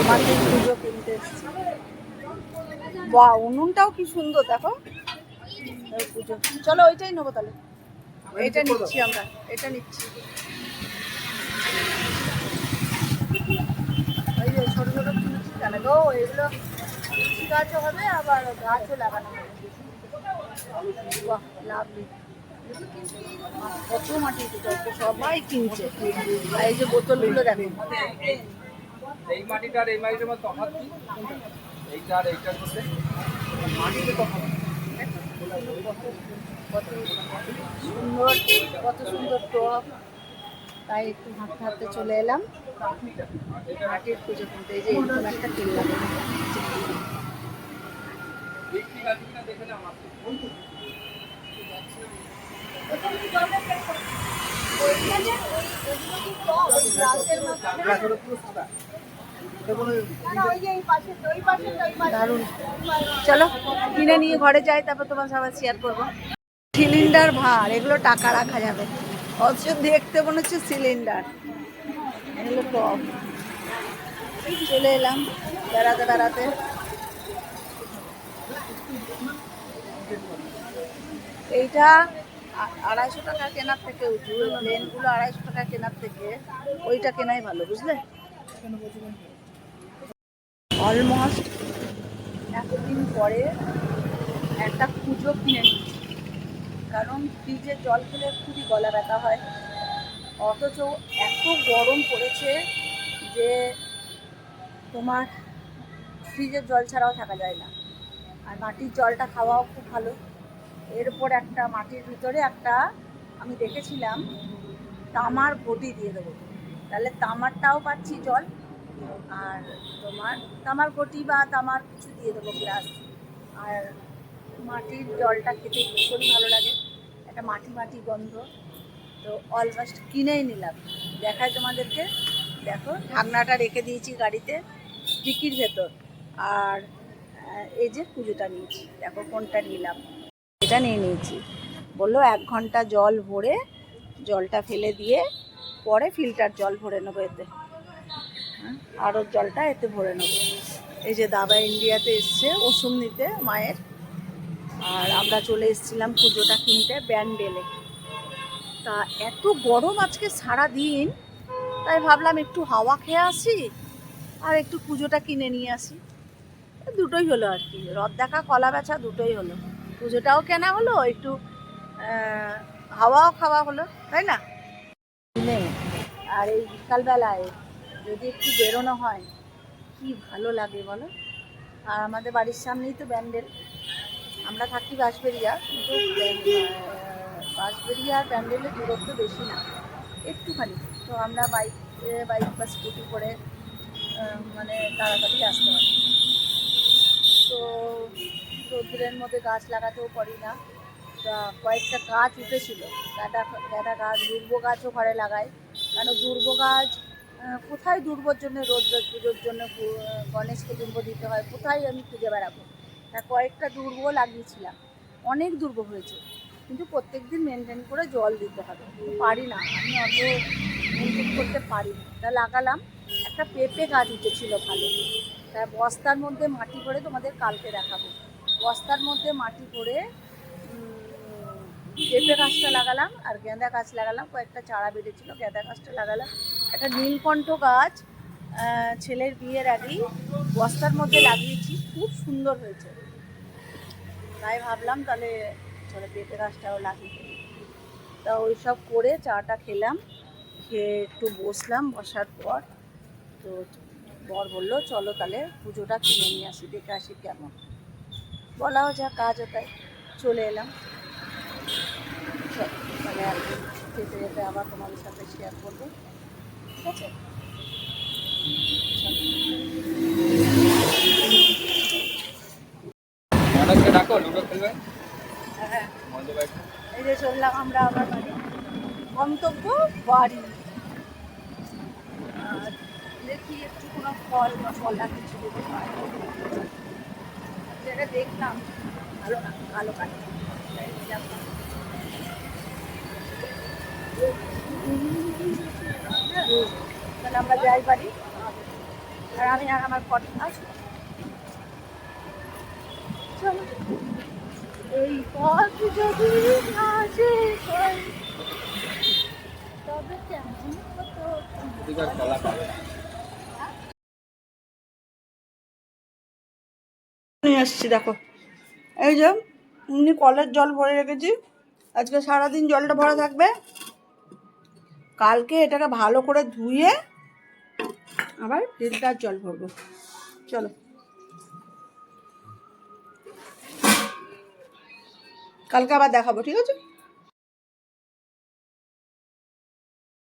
মাটির পুজো কিনতে এসেছি। বাহ, উনুনটাও কি সুন্দর দেখো। পুজো, চলো ওইটাই নেবো তাহলে। এটা নিচ্ছি আমরা, এটা নিচ্ছি। ওই যে ছোট ছোট তুলসী গাছ গো, এগুলো তুলসী গাছও হবে আবার গাছও লাগানো হবে। বাহ, লাভলি। কত মাটির পুজো, সবাই কিনছে। আর এই যে বোতলগুলো দেখো। এই মাটিটার এই মাটিটার মধ্যে তফাৎ কি? এইটা আর এইটার মধ্যে মাটিতে তফাৎ। কত সুন্দর, কত সুন্দর টব। তাই একটু হাঁটতে হাঁটতে চলে এলাম মাটির পুজো কিনতে। এই যে এরকম একটা কিনলাম। দেখে না আমার দারুণ। চলো কিনে নিয়ে ঘরে যাই, তারপর তোমার সবাই শেয়ার করবো। সিলিন্ডার ভার, এগুলো টাকা রাখা যাবে। অথচ দেখতে মনে হচ্ছে সিলিন্ডার। এগুলো টপ। চলে এলাম বেড়াতে বেড়াতে। এইটা 250 টাকা কেনার থেকে, উঁচু প্লেনগুলো 250 টাকা কেনার থেকে ওইটা কেনাই ভালো, বুঝলে। অলমোস্ট এতদিন পরে একটা পুজো কিনে নিচ্ছি, কারণ ফ্রিজের জল খেলে খুবই গলা ব্যথা হয়। অথচ এত গরম পড়েছে যে তোমার ফ্রিজের জল ছাড়াও থাকা যায় না। আর মাটির জলটা খাওয়াও খুব ভালো। এরপর একটা মাটির ভিতরে একটা আমি দেখেছিলাম তামার ঘটি দিয়ে দেবো, তাহলে তামারটাও পাচ্ছি জল, আর তোমার তামার ঘটি বা তামার কিছু দিয়ে দেবো গ্লাস। আর মাটির জলটা খেতে ভীষণই ভালো লাগে, একটা মাটি মাটি গন্ধ। তো অলমোস্ট কিনেই নিলাম। দেখায় তোমাদেরকে, দেখো ঢাকনাটা রেখে দিয়েছি গাড়িতে ডিকির ভেতর। আর এই যে পুজোটা নিয়েছি, দেখো কোনটা নিলাম। এটা নিয়ে নিয়েছি। বললো 1 ঘন্টা জল ভরে জলটা ফেলে দিয়ে পরে ফিল্টার জল ভরে নেবো এতে, আরও জলটা এতে ভরে নেবো। এই যে দাদা ইন্ডিয়াতে এসছে ওষুধ নিতে মায়ের, আর আমরা চলে এসেছিলাম পুজোটা কিনতে ব্যান্ডেলে। তা এত গরম আজকে সারা দিন, তাই ভাবলাম একটু হাওয়া খেয়ে আসি আর একটু পুজোটা কিনে নিয়ে আসি। দুটোই হলো আর কি, রথ দেখা কলা বেচা দুটোই হলো। পুজোটাও কেনা হলো, একটু হাওয়াও খাওয়া হলো, তাই না। আর এই বিকালবেলায় যদি একটু বেরোনো হয় কি ভালো লাগে বলো। আর আমাদের বাড়ির সামনেই তো ব্যান্ডেল। আমরা থাকি বাঁশবেড়িয়া, কিন্তু বাঁশবেড়িয়া আর ব্যান্ডেলের দূরত্ব বেশি না, একটুখানি। তো আমরা বাইক বা স্কুটি করে মানে তাড়াতাড়ি আসতে পারি। তো রোদ্রের মধ্যে গাছ লাগাতেও পারি না। তা কয়েকটা গাছ উঠেছিল, গাঁদা গাছ, দুর্ব গাছও ঘরে লাগাই। কেন দুর্ব গাছ কোথায় দুর্বর জন্য, রোজ রোজ পুজোর জন্য গণেশকে দুর্ব দিতে হয়, কোথায় আমি খুঁজে বেড়াবো। তা কয়েকটা দুর্ব লাগিয়েছিলাম, অনেক দুর্ব হয়েছে, কিন্তু প্রত্যেক দিন মেনটেন করে জল দিতে হবে। পারি না আমি, অত মেনটেন করতে পারি না। তা লাগালাম। একটা পেঁপে গাছ উঠেছিল ভালো, তা বস্তার মধ্যে মাটি করে, তোমাদের কালকে দেখাবো, বস্তার মধ্যে মাটি করে পেঁপে গাছটা লাগালাম আর গাঁদা গাছ লাগালাম। কয়েকটা চারা বেড়েছিল, গাঁদা গাছটা লাগালাম। একটা নীলকণ্ঠ গাছ ছেলের বিয়ের আগেই বস্তার মধ্যে লাগিয়েছি, খুব সুন্দর হয়েছে। তাই ভাবলাম তাহলে চলো পেঁপে গাছটাও লাগিয়ে ফেলি। তা ওই সব করে চাটা খেলাম, খেয়ে একটু বসলাম। বসার পর তো বর বললো চলো তাহলে পুজোটা কিনে নিয়ে আসি, দেখে আসি কেমন। বলাও যা কাজ, ওটাই চলে এলাম। মানে আর যেতে যেতে আবার তোমাদের সাথে শেয়ার করবো, ঠিক আছে। হ্যাঁ, এই যে চললাম আমরা আমার বাড়ি, গন্তব্য বাড়ি। আর দেখি একটু কোনো ফল বা ফলা কিছু দিতে পারে। যেটা দেখলাম ভালো না, ভালো কাটে, তাহলে আমরা যাই বাড়ি। আর আমি আর আমার কট আসবো। চলো, এই পথ যদি না শেষ হয় তবে কেমন হতো। এদিকে কলা পাবে না। নিয়ে আসছি দেখো, এই যে এমনি কলের জল ভরে রেখেছি, আজকে সারাদিন জলটা ভরা থাকবে, কালকে এটাকে ভালো করে ধুয়ে আবার ফিল্টার জল ভরবো। চলো, কালকে আবার দেখাবো, ঠিক আছে।